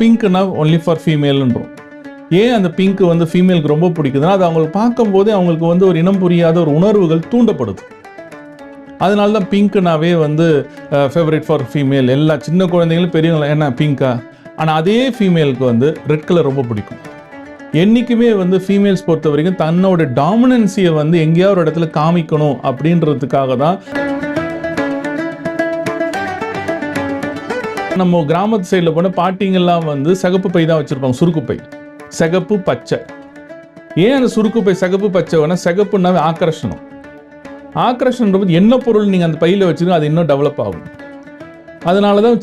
பிங்க்னா only for ஃபீமேல்ன்றோம். ஏன் அந்த pink வந்து ஃபீமேலுக்கு ரொம்ப பிடிக்குதுன்னா அது அவங்களுக்கு பார்க்கும்போதே அவங்களுக்கு வந்து ஒரு இனம் புரியாத ஒரு உணர்வுகள் தூண்டப்படுது. அதனால தான் பிங்க்னாவே வந்து ஃபேவரட் ஃபார் ஃபீமேல். எல்லா சின்ன குழந்தைங்களும் பெரியவங்களும் என்ன பிங்க்கா. ஆனால் அதே ஃபீமேலுக்கு வந்து ரெட் கலர் ரொம்ப பிடிக்கும். என்றைக்குமே வந்து ஃபீமேல்ஸ் பொறுத்த வரைக்கும் தன்னோட டாமினன்சியை வந்து எங்கேயாவது ஒரு இடத்துல காமிக்கணும் அப்படின்றதுக்காக தான் நம்ம கிராமத்து சைடில் போன பாட்டிங்கெல்லாம் வந்து சிகப்பு பை தான் வச்சுருப்பாங்க, சுருக்கு பை, சிகப்பு பச்சை. ஏன் அந்த சுருக்கு பை சிகப்பு பச்சை வேணா, சிகப்புன்னாவே ஆக்கர்ஷணம். ஆக்கர்ஷன்றது என்ன பொருள் நீங்கள் அந்த பையில் வச்சுருங்க அது இன்னும் டெவலப் ஆகும். அதனால தான்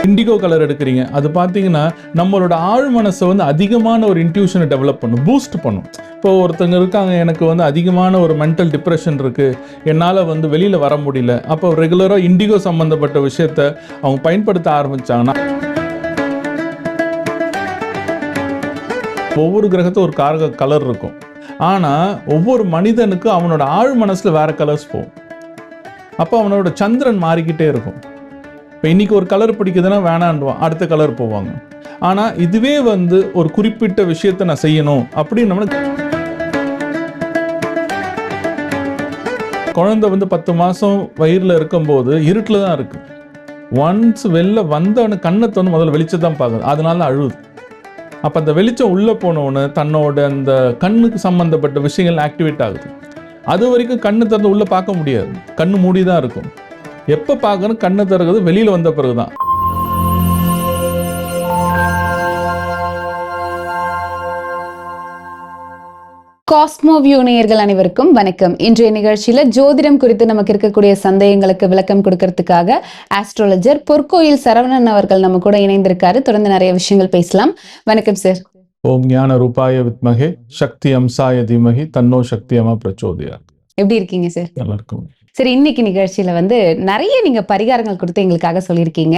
இண்டிகோ கலர் எடுக்கிறீங்க, அது பார்த்தீங்கன்னா நம்மளோட ஆழ் மனசை வந்து அதிகமான ஒரு இன்ட்யூஷனை டெவலப் பண்ணும், பூஸ்ட் பண்ணும். இப்போ ஒருத்தங்க இருக்காங்க, எனக்கு வந்து அதிகமான ஒரு மென்டல் டிப்ரெஷன் இருக்குது, என்னால் வந்து வெளியில் வர முடியல. அப்போ ரெகுலராக இண்டிகோ சம்மந்தப்பட்ட விஷயத்த அவங்க பயன்படுத்த ஆரம்பித்தாங்கன்னா, ஒவ்வொரு கிரகத்தும் ஒரு கலர் இருக்கும். ஆனால் ஒவ்வொரு மனிதனுக்கும் அவனோட ஆழ் மனசில் வேறு கலர்ஸ் போகும். அப்போ அவனோட சந்திரன் மாறிக்கிட்டே இருக்கும். இப்போ இன்றைக்கி ஒரு கலர் பிடிக்குதுன்னா வேணான்டுவான், அடுத்த கலர் போவாங்க. ஆனால் இதுவே வந்து ஒரு குறிப்பிட்ட விஷயத்தை நான் செய்யணும் அப்படின்னு நம்மளுக்கு குழந்தை வந்து 10 மாதம் வயிறில் இருக்கும்போது இருட்டில் தான் இருக்குது. ஒன்ஸ் வெளில வந்தவனு கண்ணை வந்து முதல்ல வெளிச்சம் தான் பார்க்குது, அதனால அழுது. அப்போ அந்த வெளிச்சம் உள்ளே போனவொன்னு தன்னோட அந்த கண்ணுக்கு சம்மந்தப்பட்ட விஷயங்கள் ஆக்டிவேட் ஆகுது. அது வரைக்கும் கண்ணு திறந்து உள்ளே பார்க்க முடியாது, கண்ணு மூடி தான் இருக்கும். எப்போ பார்க்கணும், கண்ணை திறகுது வெளியில் வந்த பிறகு தான். காஸ்மோ வியூ நேயர்கள் அனைவருக்கும் வணக்கம். இன்றைய நிகழ்ச்சியில ஜோதிடம் குறித்து நமக்கு இருக்கக்கூடிய சந்தேகங்களுக்கு விளக்கம் கொடுக்கறதுக்காக ஆஸ்ட்ராலஜர் பொற்கோயில் சரவணன் அவர்கள் நம்ம கூட இணைந்திருக்காரு. தொடர்ந்து நிறைய விஷயங்கள் பேசலாம். வணக்கம் சார். ஓம் ஞான ரூபாய வித்மகே சக்தி அம்சாய தீமகி தன்னோ சக்தி அமா பிரச்சோதயாத். எப்படி இருக்கீங்க சார்? நல்லா இருக்கும். சரி, இன்னைக்கு நிகழ்ச்சியில வந்து நிறைய நீங்க பரிகாரங்கள் கொடுத்து எங்களுக்காக சொல்லியிருக்கீங்க.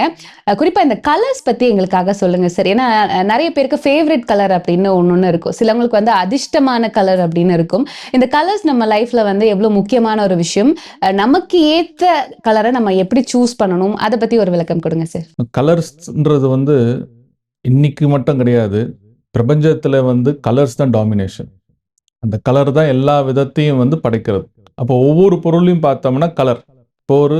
குறிப்பா இந்த கலர்ஸ் பத்தி எங்களுக்காக சொல்லுங்க சார். ஏன்னா நிறைய பேருக்கு ஃபேவரட் கலர் அப்படின்னு ஒன்று இருக்கும், சிலவங்களுக்கு வந்து அதிர்ஷ்டமான கலர் அப்படின்னு இருக்கும். இந்த கலர்ஸ் நம்ம லைஃப்ல வந்து எவ்வளவு முக்கியமான ஒரு விஷயம், நமக்கு ஏத்த கலரை நம்ம எப்படி சூஸ் பண்ணணும், அதை பத்தி ஒரு விளக்கம் கொடுங்க சார். கலர்ஸ்ன்றது வந்து இன்னைக்கு மட்டும் கிடையாது, பிரபஞ்சத்துல வந்து கலர்ஸ் தான் டாமினேஷன். அந்த கலர் தான் எல்லா விதத்தையும் வந்து படைக்கிறது. அப்போ ஒவ்வொரு பொருளையும் பார்த்தோம்னா கலர். இப்போ ஒரு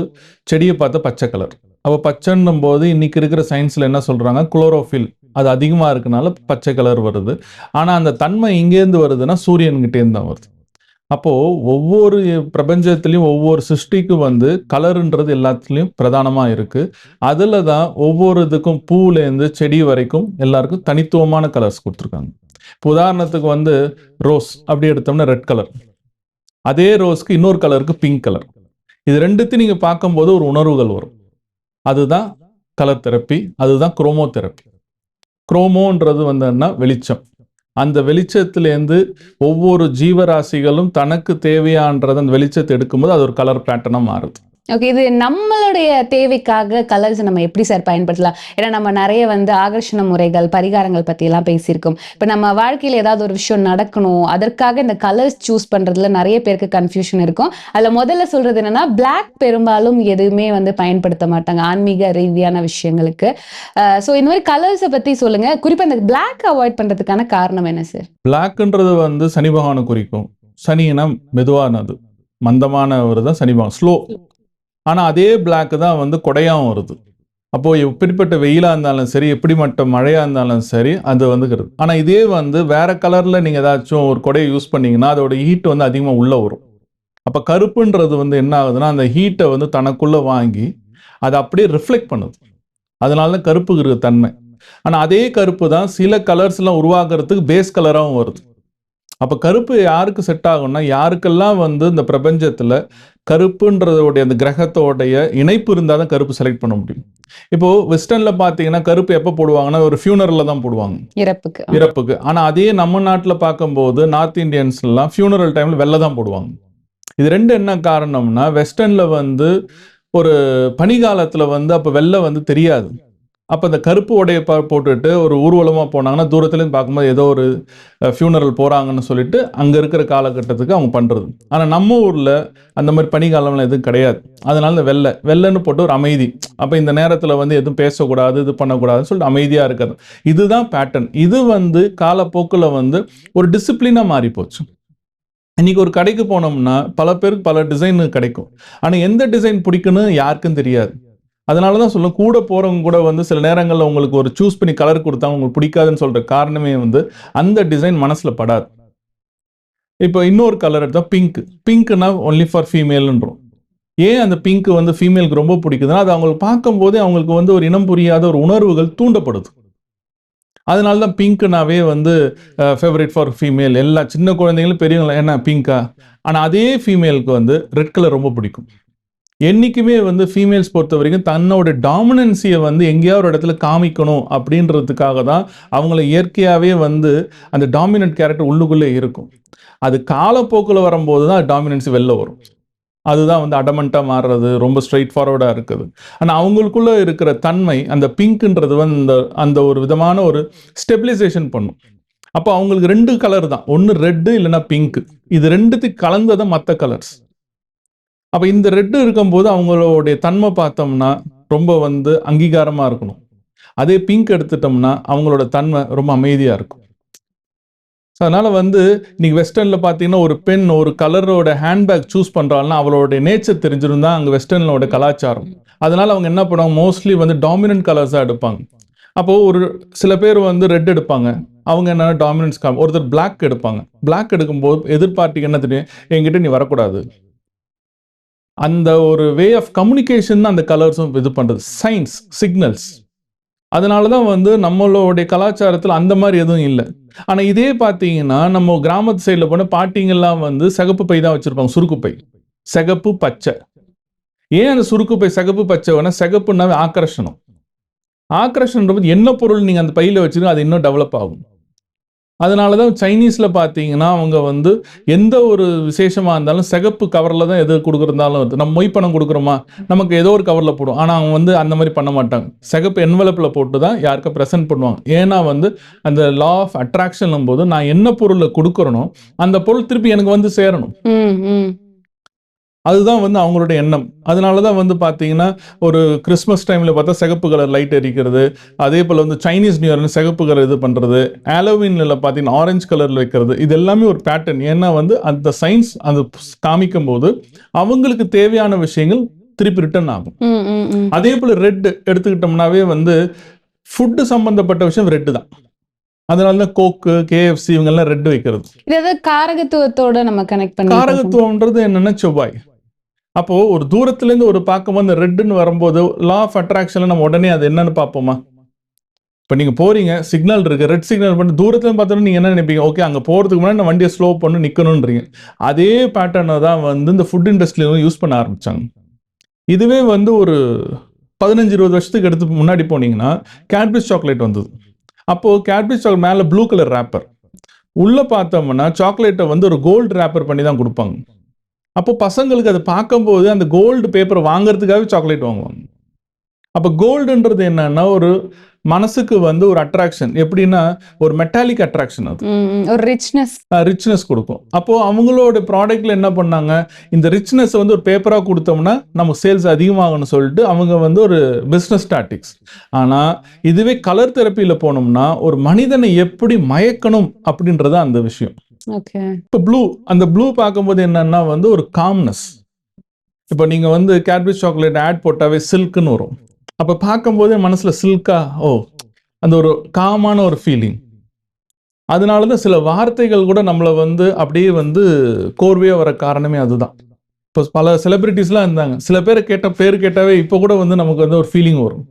செடியை பார்த்தா பச்சை கலர். அப்போ பச்சைன்னும் போது இன்னைக்கு இருக்கிற சயின்ஸில் என்ன சொல்கிறாங்க, குளோரோஃபில் அது அதிகமாக இருக்கனால பச்சை கலர் வருது. ஆனால் அந்த தன்மை எங்கேருந்து வருதுன்னா சூரியன்கிட்டேருந்து தான் வருது. அப்போது ஒவ்வொரு பிரபஞ்சத்துலேயும் ஒவ்வொரு சிருஷ்டிக்கும் வந்து கலருன்றது எல்லாத்துலேயும் பிரதானமாக இருக்குது. அதில் தான் ஒவ்வொரு இதுக்கும் பூலேருந்து செடி வரைக்கும் எல்லாருக்கும் தனித்துவமான கலர்ஸ் கொடுத்துருக்காங்க. இப்போ உதாரணத்துக்கு வந்து ரோஸ் அப்படி எடுத்தோம்னா ரெட் கலர், அதே ரோஸ்க்கு இன்னொரு கலருக்கு பிங்க் கலர். இது ரெண்டுத்தையும் நீங்கள் பார்க்கும்போது ஒரு உணர்வுகள் வரும். அதுதான் கலர் தெரப்பி, அதுதான் குரோமோ தெரப்பி. குரோமோன்றது வந்து வெளிச்சம். அந்த வெளிச்சத்திலேருந்து ஒவ்வொரு ஜீவராசிகளும் தனக்கு தேவையானது அந்த வெளிச்சத்தை எடுக்கும்போது அது ஒரு கலர் பேட்டர்னாக மாறுது. ஓகே, இது நம்மளுடைய தேவைக்காக கலர்ஸ் நம்ம எப்படி சார் பயன்படுத்தலாம்? ஏன்னா நம்ம நிறைய வந்து ஆகர்ஷண முறைகள், பரிகாரங்கள் பத்தி எல்லாம் பேசியிருக்கோம். இப்போ நம்ம வாழ்க்கையில் ஏதாவது ஒரு விஷயம் நடக்கணும், அதற்காக இந்த கலர்ஸ் சூஸ் பண்றதுல நிறைய பேருக்கு கன்ஃபியூஷன் இருக்கும். அதுல முதல்ல சொல்றது என்னன்னா, பிளாக் பெரும்பாலும் எதுவுமே வந்து பயன்படுத்த மாட்டாங்க ஆன்மீக ரீதியான விஷயங்களுக்கு. ஸோ இந்த மாதிரி கலர்ஸை பத்தி சொல்லுங்க. குறிப்பா இந்த பிளாக் அவாய்ட் பண்றதுக்கான காரணம் என்ன சார்? பிளாக்ன்றது வந்து சனி பகவானை குறிக்கும். சனினா மெதுவானது, மந்தமானவர் தான் சனி பகவான், ஸ்லோ. ஆனால் அதே பிளாக் தான் வந்து கொடையாகவும் வருது. அப்போது எப்படிப்பட்ட வெயிலாக இருந்தாலும் சரி, எப்படிப்பட்ட மழையாக இருந்தாலும் சரி, அது வந்துக்கிறது. ஆனால் இதே வந்து வேறு கலரில் நீங்கள் ஏதாச்சும் ஒரு கொடையை யூஸ் பண்ணிங்கன்னா அதோட ஹீட் வந்து அதிகமாக உள்ளே வரும். அப்போ கருப்புன்றது வந்து என்ன ஆகுதுன்னா அந்த ஹீட்டை வந்து தனக்குள்ளே வாங்கி அதை அப்படியே ரிஃப்ளெக்ட் பண்ணுது. அதனால தான் கருப்புக்கு இருக்கிற தன்மை. ஆனால் அதே கருப்பு தான் சில கலர்ஸ்லாம் உருவாக்குறதுக்கு பேஸ் கலராகவும் வருது. அப்போ கருப்பு யாருக்கு செட் ஆகும்னா, யாருக்கெல்லாம் வந்து இந்த பிரபஞ்சத்தில் கருப்புன்றதோடைய அந்த கிரகத்தோடைய இணைப்பு இருந்தால் தான் கருப்பு செலக்ட் பண்ண முடியும். இப்போது வெஸ்டர்னில் பார்த்தீங்கன்னா கருப்பு எப்போ போடுவாங்கன்னா ஒரு ஃபியூனரலில் தான் போடுவாங்க, இறப்புக்கு. ஆனால் அதே நம்ம நாட்டில் பார்க்கும்போது நார்த் இந்தியன்ஸ்லாம் ஃபியூனரல் டைமில் வெள்ளை தான் போடுவாங்க. இது ரெண்டு என்ன காரணம்னா, வெஸ்டர்னில் வந்து ஒரு பனிகாலத்தில் வந்து அப்போ வெள்ளை வந்து தெரியாது, அப்போ இந்த கருப்பு உடைய போட்டுட்டு ஒரு ஊர்வலமாக போனாங்கன்னா தூரத்துலேருந்து பார்க்கும்போது ஏதோ ஒரு ஃபியூனரல் போகிறாங்கன்னு சொல்லிட்டு அங்கே இருக்கிற காலகட்டத்துக்கு அவங்க பண்ணுறது. ஆனால் நம்ம ஊரில் அந்த மாதிரி பனிக்காலம்லாம் எதுவும் கிடையாது. அதனால இந்த வெள்ளைன்னு போட்டு ஒரு அமைதி. அப்போ இந்த நேரத்தில் வந்து எதுவும் பேசக்கூடாது, இது பண்ணக்கூடாதுன்னு சொல்லிட்டு அமைதியாக இருக்கிறது. இதுதான் பேட்டர்ன். இது வந்து காலப்போக்கில் வந்து ஒரு டிசிப்ளினாக மாறி போச்சு. இன்னைக்கு ஒரு கடைக்கு போனோம்னா பல பேருக்கு பல டிசைன் கிடைக்கும். ஆனால் எந்த டிசைன் பிடிக்குன்னு யாருக்கும் தெரியாது. அதனால தான் சொல்ல கூட போகிறவங்க கூட வந்து சில நேரங்களில் உங்களுக்கு ஒரு சூஸ் பண்ணி கலர் கொடுத்தா உங்களுக்கு பிடிக்காதுன்னு சொல்கிற காரணமே வந்து அந்த டிசைன் மனசில் படாது. இப்போ இன்னொரு கலர் எடுத்தால் பிங்க்னா ஒன்லி ஃபார் ஃபீமேல்ன்றோம். ஏன் அந்த பிங்க் வந்து ஃபீமேலுக்கு ரொம்ப பிடிக்குதுன்னா அது அவங்களுக்கு பார்க்கும்போதே அவங்களுக்கு வந்து ஒரு இனம் புரியாத ஒரு உணர்வுகள் தூண்டப்படுது. அதனால தான் பிங்க்னாவே வந்து ஃபேவரட் ஃபார் ஃபீமேல். எல்லா சின்ன குழந்தைங்களும் பெரியவங்களும் என்ன பிங்கா. ஆனால் அதே ஃபீமேலுக்கு வந்து ரெட் கலர் ரொம்ப பிடிக்கும். என்றைக்குமே வந்து ஃபீமேல்ஸ் பொறுத்த வரைக்கும் தன்னோட டாமினன்சியை வந்து எங்கேயாவது ஒரு இடத்துல காமிக்கணும் அப்படின்றதுக்காக தான் அவங்கள இயற்கையாகவே வந்து அந்த டாமினன்ட் கேரக்டர் உள்ளுக்குள்ளே இருக்கும். அது காலப்போக்கில் வரும்போது தான் டாமினன்சி வெளில வரும். அதுதான் வந்து அடமெண்ட்டாக மாறுறது, ரொம்ப ஸ்ட்ரைட் ஃபார்வர்டாக இருக்குது. ஆனால் அவங்களுக்குள்ளே இருக்கிற தன்மை அந்த பிங்க்ன்றது வந்து அந்த ஒரு விதமான ஒரு ஸ்டெபிலைசேஷன் பண்ணும். அப்போ அவங்களுக்கு 2 கலர் தான், ஒன்று ரெட்டு இல்லைன்னா பிங்க். இது ரெண்டுத்துக்கு கலந்ததான் மற்ற கலர்ஸ். அப்போ இந்த ரெட்டு இருக்கும்போது அவங்களுடைய தன்மை பார்த்தோம்னா ரொம்ப வந்து அங்கீகாரமாக இருக்கணும். அதே பிங்க் எடுத்துட்டோம்னா அவங்களோட தன்மை ரொம்ப அமைதியாக இருக்கும். ஸோ அதனால் வந்து இன்னைக்கு வெஸ்டர்னில் பார்த்தீங்கன்னா ஒரு பெண் ஒரு கலரோட ஹேண்ட்பேக் சூஸ் பண்ணுறாள்னா அவளோட நேச்சர் தெரிஞ்சிருந்தா அங்கே வெஸ்டர்னோட கலாச்சாரம். அதனால் அவங்க என்ன பண்ணுவாங்க, மோஸ்ட்லி வந்து டாமினன்ட் கலர்ஸாக எடுப்பாங்க. அப்போது ஒரு சில பேர் வந்து ரெட் எடுப்பாங்க, அவங்க என்னென்னா டாமினன்ஸ் ஒருத்தர் பிளாக் எடுப்பாங்க. பிளாக் எடுக்கும்போது எதிர்பார்ட்டிக்கு என்ன தெரியும், என்கிட்ட நீ வரக்கூடாது. அந்த ஒரு வே ஆஃப் கம்யூனிகேஷன் அந்த கலர்ஸும் இது பண்ணுறது, சைன்ஸ் சிக்னல்ஸ். அதனால தான் வந்து நம்மளுடைய கலாச்சாரத்தில் அந்த மாதிரி எதுவும் இல்லை. ஆனால் இதே பார்த்தீங்கன்னா நம்ம கிராமத்து சைடில் போனால் பாட்டிங்கெல்லாம் வந்து சிகப்பு பை தான் வச்சுருப்பாங்க, சுருக்கு பை, சிகப்பு பச்சை. ஏன் அந்த சுருக்கு பை சிகப்பு பச்சை வேணால், சிகப்புனாவே ஆக்கர்ஷணம். ஆக்கர்ஷணன்றது என்ன பொருள் நீங்கள் அந்த பையில் வச்சுருங்க அது இன்னும் டெவலப் ஆகும். அதனால தான் சைனீஸில் பார்த்தீங்கன்னா அவங்க வந்து எந்த ஒரு விசேஷமாக இருந்தாலும் சிகப்பு கவரில் தான் எது கொடுக்குறதாலும் வருது. நம்ம மொய் பணம் கொடுக்குறோமா, நமக்கு ஏதோ ஒரு கவரில் போடும். ஆனால் அவங்க வந்து அந்த மாதிரி பண்ண மாட்டாங்க, சிகப்பு என்வலப்பில் போட்டு தான் யாருக்கும் ப்ரெசென்ட் பண்ணுவாங்க. ஏன்னா வந்து அந்த லா ஆஃப் அட்ராக்ஷன் போது நான் என்ன பொருளை கொடுக்குறனோ அந்த பொருள் திருப்பி எனக்கு வந்து சேரணும். அதுதான் வந்து அவங்களோட எண்ணம். அதனால தான் வந்து பார்த்தீங்கன்னா ஒரு கிறிஸ்மஸ் டைமில் பார்த்தா சிகப்பு கலர் லைட் எரிக்கிறது, அதே போல் வந்து சைனீஸ் நியூ இயர்னு சிகப்பு கலர் இது பண்ணுறது, ஹாலோவீனில் பார்த்தீங்கன்னா ஆரஞ்சு கலரில் வைக்கிறது. இது எல்லாமே ஒரு பேட்டர்ன். ஏன்னா வந்து அந்த சயின்ஸ் அந்த காமிக்கும் போது அவங்களுக்கு தேவையான விஷயங்கள் திருப்பி ரிட்டர்ன் ஆகும். அதே போல் ரெட் எடுத்துக்கிட்டோம்னாவே வந்து ஃபுட்டு சம்பந்தப்பட்ட விஷயம் ரெட்டு தான். அதனால தான் கோக்கு, கேஎஃப்சி இவங்கெல்லாம் ரெட் வைக்கிறது. காரகத்துவத்தோட நம்ம கனெக்ட் பண்ணி, காரகத்துவம்ன்றது என்னன்னா செவ்வாய். அப்போது ஒரு தூரத்துலேருந்து ஒரு பார்க்கும்போது அந்த ரெட்டுன்னு வரும்போது லா ஆஃப் அட்ராக்ஷனில் நம்ம உடனே அது என்னன்னு பார்ப்போமா. இப்போ நீங்கள் போகிறீங்க, சிக்னல் இருக்குது, ரெட் சிக்னல் பண்ணி தூரத்தில் பார்த்தோன்னா நீங்கள் என்ன நினைப்பீங்க, ஓகே அங்கே போகிறதுக்கு முன்னாடி நான் வண்டியை ஸ்லோ பண்ணி நிற்கணுன்றீங்க. அதே பேட்டர்னை தான் வந்து இந்த ஃபுட் இண்டஸ்ட்ரியிலும் யூஸ் பண்ண ஆரம்பித்தாங்க. இதுவே வந்து ஒரு 15-20 வருஷத்துக்கு எடுத்து முன்னாடி போனீங்கன்னா கேட்பரிஸ் சாக்லேட் வந்தது. அப்போது கேட்பரிஸ் சாக்லேட் மேலே ப்ளூ கலர் ரேப்பர், உள்ளே பார்த்தோம்னா சாக்லேட்டை வந்து ஒரு கோல்டு ரேப்பர் பண்ணி தான் கொடுப்பாங்க. அப்போ பசங்களுக்கு அதை பார்க்கும்போது அந்த கோல்டு பேப்பரை வாங்குறதுக்காகவே சாக்லேட் வாங்குவாங்க. அப்போ கோல்டுன்றது என்னன்னா ஒரு மனசுக்கு வந்து ஒரு அட்ராக்ஷன், எப்படின்னா ஒரு மெட்டாலிக் அட்ராக்ஷன், அது ஒரு ரிச்னஸ் கொடுக்கும். அப்போ அவங்களோட ப்ராடக்ட்ல என்ன பண்ணாங்க, இந்த ரிச்னஸ் வந்து ஒரு பேப்பராக கொடுத்தோம்னா நமக்கு சேல்ஸ் அதிகமாகணும்னு சொல்லிட்டு அவங்க வந்து ஒரு பிஸ்னஸ் டாக்டிக்ஸ். ஆனால் இதுவே கலர் தெரப்பியில் போனோம்னா ஒரு மனிதனை எப்படி மயக்கணும் அப்படின்றது அந்த விஷயம். இப்போ ப்ளூ, அந்த ப்ளூ பார்க்கும்போது என்னன்னா வந்து ஒரு காம்னஸ். இப்போ நீங்கள் வந்து கேட்பரிஸ் சாக்லேட் ஆட் போட்டாவே சில்க்குன்னு வரும். அப்போ பார்க்கும்போதே மனசில் சில்கா, அந்த ஒரு காமான ஒரு ஃபீலிங். அதனால தான் சில வார்த்தைகள் கூட நம்மளை வந்து அப்படியே வந்து கோர்வையாக வர காரணமே அதுதான். இப்போ பல செலிபிரிட்டிஸ்லாம் இருந்தாங்க, சில பேர் கேட்டாவே இப்போ கூட வந்து நமக்கு வந்து ஒரு ஃபீலிங் வரும்.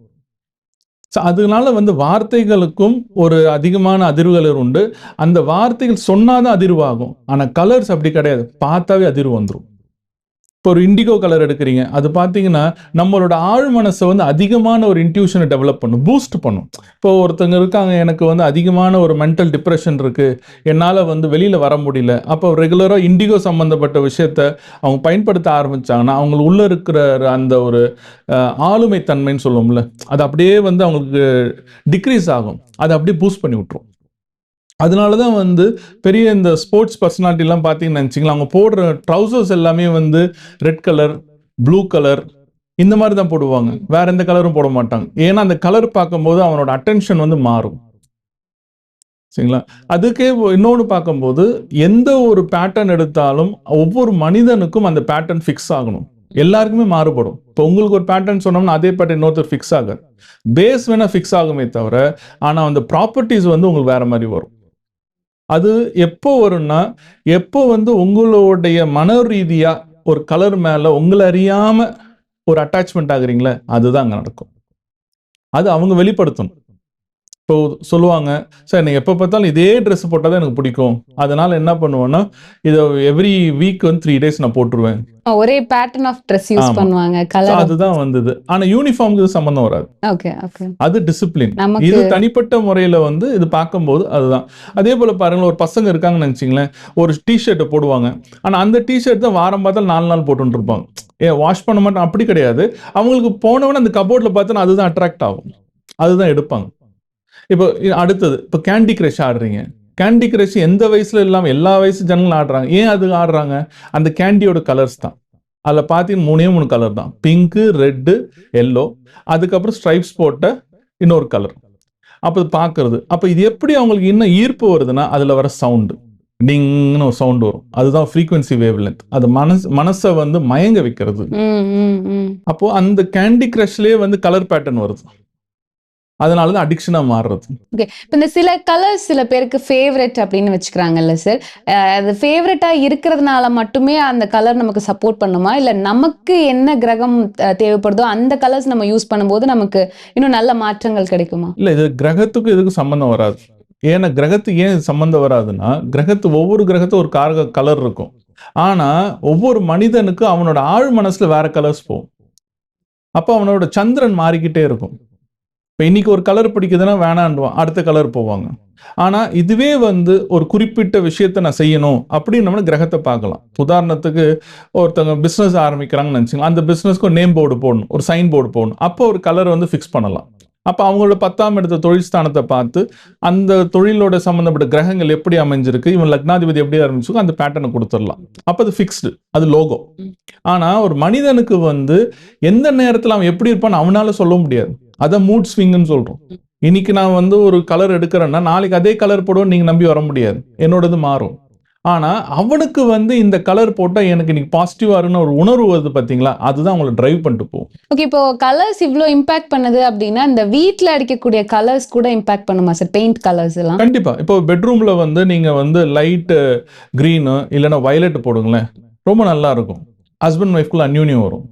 ஸோ அதனால வந்து வார்த்தைகளுக்கும் ஒரு அதிகமான அதிர்வுகள் உண்டு. அந்த வார்த்தைகள் சொன்னாதான் அதிர்வாகும். ஆனால் கலர்ஸ் அப்படி கிடையாது, பார்த்தாவே அதிர்வு வந்துடும். இப்போ ஒரு இண்டிகோ கலர் எடுக்கிறீங்க, அது பார்த்தீங்கன்னா நம்மளோட ஆழ் மனசை வந்து அதிகமான ஒரு இன்ட்யூஷனை டெவலப் பண்ணும், பூஸ்ட் பண்ணும். இப்போ ஒருத்தங்க இருக்காங்க, எனக்கு வந்து அதிகமான ஒரு மென்டல் டிப்ரெஷன் இருக்கு, என்னால் வந்து வெளியில் வர முடியல. அப்போ ரெகுலராக இண்டிகோ சம்மந்தப்பட்ட விஷயத்த அவங்க பயன்படுத்த ஆரம்பிச்சாங்கன்னா அவங்களுக்கு உள்ள இருக்கிற அந்த ஒரு ஆளுமை தன்மைன்னு சொல்லுவோம்ல, அது அப்படியே வந்து அவங்களுக்கு டிக்ரீஸ் ஆகும், அதை அப்படியே பூஸ்ட் பண்ணி விட்டுரும். அதனால தான் வந்து பெரிய இந்த ஸ்போர்ட்ஸ் பர்சனாலிட்டிலாம் பார்த்தீங்கன்னு நினச்சிங்களா, அவங்க போடுற ட்ரௌசர்ஸ் எல்லாமே வந்து ரெட் கலர், ப்ளூ கலர் இந்த மாதிரி தான் போடுவாங்க, வேற எந்த கலரும் போட மாட்டாங்க. ஏன்னா அந்த கலர் பார்க்கும்போது அவனோட அட்டென்ஷன் வந்து மாறும். சரிங்களா? அதுக்கே இன்னொன்று பார்க்கும்போது எந்த ஒரு பேட்டர்ன் எடுத்தாலும் ஒவ்வொரு மனிதனுக்கும் அந்த பேட்டர்ன் ஃபிக்ஸ் ஆகணும். எல்லாருக்குமே மாறுபடும். இப்போ உங்களுக்கு ஒரு பேட்டர்ன் சொன்னோம்னா அதே பேட்டர்ன் இன்னொருத்தர் ஃபிக்ஸ் ஆகாது. பேஸ் வேணால் ஃபிக்ஸ் ஆகுமே தவிர, ஆனால் அந்த ப்ராப்பர்ட்டிஸ் வந்து உங்களுக்கு வேற மாதிரி வரும். அது எப்போ வரும்னா, எப்போ வந்து உங்களுடைய மன ரீதியா ஒரு கலர் மேல உங்களை அறியாம ஒரு அட்டாச்மெண்ட் ஆகுறீங்களே, அதுதான் அங்க நடக்கும். அது அவங்க வெளிப்படுத்தணும். இப்போ சொல்லுவாங்க, சார் நீங்க எப்போ பார்த்தாலும் இதே ட்ரெஸ் போட்டால் தான் எனக்கு பிடிக்கும், அதனால என்ன பண்ணுவேன்னா இதை எவ்ரி வீக் வந்து 3 days நான் போட்டுருவேன். ஒரே பேட்டர்ன் ஆஃப் ட்ரெஸ் யூஸ் ஆமா. பண்ணுவாங்க, So கலர். அதுதான் வந்தது. ஆனா யூனிஃபார்முக்கு இது சம்பந்தம் வராது. Okay, okay. அது டிசிப்ளின். நமக்கு இது தனிப்பட்ட முறையில் வந்து இது பார்க்கும்போது அதுதான். அதே போல் பாருங்களேன், ஒரு பசங்க இருக்காங்கன்னு நினச்சிங்களேன், ஒரு டிஷர்ட்டை போடுவாங்க, ஆனால் அந்த டிஷர்ட் தான் வாரம் பார்த்தாலும் 4 நாள் போட்டுட்டு இருப்பாங்க. வாஷ் பண்ண மாட்டோம் அப்படி கிடையாது. அவங்களுக்கு போனவொடனே அந்த கபோர்டில் பார்த்தோன்னா அதுதான் அட்ராக்ட் ஆகும், அதுதான் எடுப்பாங்க. இப்போ அடுத்தது, இப்போ கேண்டி கிரஷ் ஆடுறீங்க. கேண்டி கிரஷ் எந்த வயசுல இல்லாமல் எல்லா வயசு ஜனங்களும் ஆடுறாங்க. ஏன் அது ஆடுறாங்க? அந்த கேண்டியோட கலர்ஸ் தான். அதில் பார்த்தீங்கன்னா 3 கலர் தான், பிங்க்கு, ரெட்டு, எல்லோ, அதுக்கப்புறம் ஸ்ட்ரைப்ஸ் போட்ட இன்னொரு கலர். அப்போ பார்க்கறது, அப்போ இது எப்படி அவங்களுக்கு இன்னும் ஈர்ப்பு வருதுன்னா அதில் வர சவுண்டு, டிங்னு ஒரு சவுண்டு வரும், அதுதான் ஃப்ரீக்வன்சி வேவ் லென்த். அது மனசை வந்து மயங்க வைக்கிறது. அப்போ அந்த கேண்டி கிரஷ்லேயே வந்து கலர் பேட்டர்ன் வருது, அதனால தான் அடிக்ஷனாக மாறுறது. ஓகே. இப்போ இந்த சில கலர்ஸ் சில பேருக்கு ஃபேவரட் அப்படின்னு வச்சுக்கிறாங்கல்ல சார், அது ஃபேவரட்டாக இருக்கிறதுனால மட்டுமே அந்த கலர் நமக்கு சப்போர்ட் பண்ணுமா, இல்லை நமக்கு என்ன கிரகம் தேவைப்படுதோ அந்த கலர்ஸ் நம்ம யூஸ் பண்ணும்போது நமக்கு இன்னும் நல்ல மாற்றங்கள் கிடைக்குமா? இல்லை, இது கிரகத்துக்கும் இதுக்கு சம்மந்தம் வராது. ஏன்னா கிரகத்துக்கு ஏன் சம்மந்தம் வராதுன்னா, ஒவ்வொரு கிரகத்தும் ஒரு கலர் இருக்கும். ஆனால் ஒவ்வொரு மனிதனுக்கும் அவனோட ஆழ் மனசில் வேற கலர்ஸ் போகும். அப்போ அவனோட சந்திரன் மாறிக்கிட்டே இருக்கும். இப்போ இன்னைக்கு ஒரு கலர் பிடிக்குதுன்னா வேணாண்டுவான், அடுத்த கலர் போவாங்க. ஆனால் இதுவே வந்து ஒரு குறிப்பிட்ட விஷயத்தை நான் செய்யணும் அப்படின்னு நம்ம கிரகத்தை பார்க்கலாம். உதாரணத்துக்கு ஒருத்தவங்க பிஸ்னஸ் ஆரம்பிக்கிறாங்கன்னு நினச்சிங்களா, அந்த பிஸ்னஸ்க்கு ஒரு நேம் போர்டு போடணும், ஒரு சைன் போர்டு போடணும். அப்போ ஒரு கலர் வந்து ஃபிக்ஸ் பண்ணலாம். அப்போ அவங்களோட 10ஆம் இடத்த தொழில் ஸ்தானத்தை பார்த்து அந்த தொழிலோட சம்மந்தப்பட்ட கிரகங்கள் எப்படி அமைஞ்சிருக்கு, இவன் லக்னாதிபதி எப்படி ஆரம்பிச்சிருக்கோ அந்த பேட்டர்னை கொடுத்துடலாம். அப்போ அது ஃபிக்ஸ்டு, அது லோகோ. ஆனால் ஒரு மனிதனுக்கு வந்து எந்த நேரத்தில் அவன் எப்படி இருப்பான்னு அவனால சொல்ல முடியாது. அதை மூட் ஸ்விங்னு சொல்கிறோம். இன்னைக்கு நான் வந்து ஒரு கலர் எடுக்கிறேன்னா நாளைக்கு அதே கலர் போடுவோம் நீங்கள் நம்பி வர முடியாது, என்னோடது மாறும். ஆனால் அவனுக்கு வந்து இந்த கலர் போட்டால் எனக்கு இன்னைக்கு பாசிட்டிவாக இருக்குன்னு ஒரு உணர்வு வருது பார்த்தீங்களா, அதுதான் அவங்களை டிரைவ் பண்ணிட்டு போகும். ஓகே. இப்போ கலர்ஸ் இவ்வளோ இம்பாக்ட் பண்ணுது அப்படின்னா இந்த வீட்டில் அடிக்கக்கூடிய கலர்ஸ் கூட இம்பாக்ட் பண்ணுமா சார், பெயிண்ட் கலர்ஸ் எல்லாம்? கண்டிப்பாக. இப்போ பெட்ரூமில் வந்து நீங்கள் வந்து லைட்டு க்ரீனு இல்லைன்னா வயலட் போடுங்களேன், ரொம்ப நல்லா இருக்கும், ஹஸ்பண்ட் ஒய்ஃப்குள்ள அந்யூன்யம் வரும்.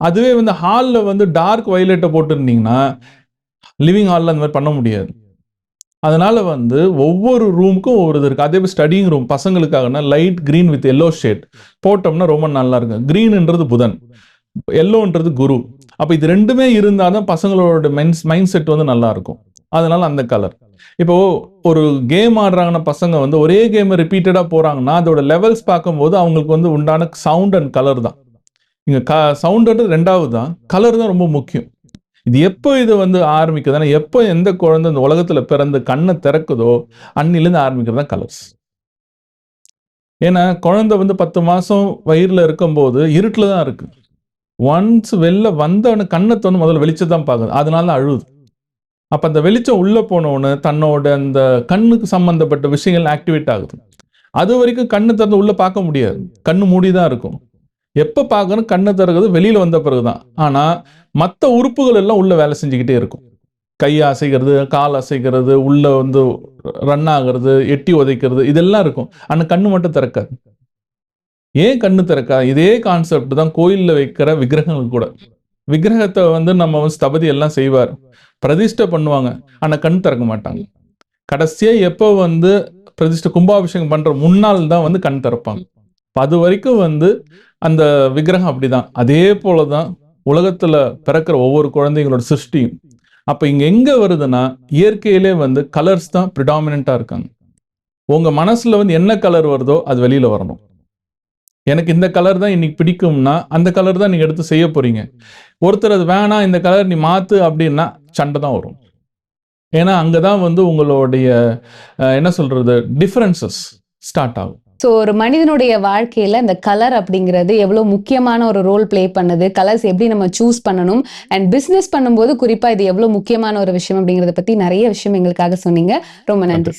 அதுவே வந்து ஹாலில் வந்து டார்க் வயலட்டை போட்டுருந்தீங்கன்னா லிவிங் ஹாலில் அந்த மாதிரி பண்ண முடியாது. அதனால வந்து ஒவ்வொரு ரூமுக்கும் ஒவ்வொரு இது இருக்குது. அதே மாதிரி ஸ்டடிங் ரூம் பசங்களுக்காகனா light green with yellow shade போட்டோம்னா ரொம்ப நல்லா இருக்கும். க்ரீன்ன்றது புதன், எல்லோன்றது குரு. அப்போ இது ரெண்டுமே இருந்தால் தான் பசங்களோட மைண்ட் செட் வந்து நல்லா இருக்கும். அதனால அந்த கலர். இப்போ ஒரு கேம் ஆடுறாங்கன்னா பசங்க வந்து ஒரே கேமை ரிப்பீட்டடாக போகிறாங்கன்னா அதோட லெவல்ஸ் பார்க்கும்போது அவங்களுக்கு வந்து உண்டான சவுண்ட் அண்ட் கலர் தான். இங்கே சவுண்டுன்றது ரெண்டாவது தான், கலர் தான் ரொம்ப முக்கியம். இது எப்போ இது வந்து ஆரம்பிக்குதுன்னா, எப்போ எந்த குழந்தை இந்த உலகத்தில் பிறந்து கண்ணை திறக்குதோ அன்னிலேருந்து ஆரம்பிக்கிறது தான் கலர்ஸ். ஏன்னா குழந்தை வந்து 10 மாதம் வயிறில் இருக்கும்போது இருட்டில் தான் இருக்குது. ஒன்ஸ் வெளில வந்தவனு கண்ணை வந்து முதல்ல வெளிச்சம் தான் பார்க்குது, அதனால தான் அழுகுது. அப்போ அந்த வெளிச்சம் உள்ளே போனவொன்னு தன்னோட அந்த கண்ணுக்கு சம்மந்தப்பட்ட விஷயங்கள் ஆக்டிவேட் ஆகுது. அது வரைக்கும் கண்ணு திறந்து உள்ளே பார்க்க முடியாது, கண்ணு மூடி தான் இருக்கும். எப்போ பார்க்கணும், கண்ணை திறகுது வெளியில் வந்த பிறகு தான். ஆனால் மற்ற உறுப்புகள் எல்லாம் உள்ளே வேலை செஞ்சுக்கிட்டே இருக்கும். கை அசைக்கிறது, கால் அசைக்கிறது, உள்ளே வந்து ரன் ஆகிறது, எட்டி உதைக்கிறது, இதெல்லாம் இருக்கும். ஆனால் கண்ணு மட்டும் திறக்காது. ஏன் கண்ணு திறக்கா? இதே கான்செப்ட் தான் கோயிலில் வைக்கிற விக்கிரகங்கள் கூட. விக்கிரகத்தை வந்து நம்ம ஸ்தபதி எல்லாம் செய்வார், பிரதிஷ்டை பண்ணுவாங்க, ஆனால் கண் திறக்க மாட்டாங்க. கடைசியாக எப்போ வந்து பிரதிஷ்டை கும்பாபிஷேகம் பண்ணுற முன்னாள் தான் வந்து கண் திறப்பாங்க. அது வரைக்கும் வந்து அந்த விக்கிரகம் அப்படிதான். அதே போல தான் உலகத்துல பிறக்கிற ஒவ்வொரு குழந்தைங்களோட சிருஷ்டியும். அப்ப இங்க எங்க வருதுன்னா, இயற்கையிலே வந்து கலர்ஸ் தான் பிரிடாமினன்ட்டா இருக்காங்க. உங்க மனசுல வந்து என்ன கலர் வருதோ அது வெளியில வரணும். எனக்கு இந்த கலர் தான் இன்னைக்கு பிடிக்கும்னா, அந்த கலர் தான் நீங்க எடுத்து செய்ய போறீங்க. ஒருத்தர் அது வேணாம் இந்த கலர் நீ மாத்து அப்படின்னா சண்டை தான் வரும். ஏன்னா அங்க தான் வந்து உங்களுடைய என்ன சொல்றது டிஃபரன்சஸ் ஸ்டார்ட் ஆகும். ஸோ ஒரு மனிதனுடைய வாழ்க்கையில இந்த கலர் அப்படிங்கிறது எவ்வளோ முக்கியமான ஒரு ரோல் ப்ளே பண்ணுது, கலர்ஸ் எப்படி நம்ம சூஸ் பண்ணணும், அண்ட் பிஸ்னஸ் பண்ணும்போது குறிப்பா இது எவ்வளோ முக்கியமான ஒரு விஷயம் அப்படிங்கிறத பத்தி நிறைய விஷயம் எங்களுக்காக சொன்னீங்க. ரொம்ப நன்றி.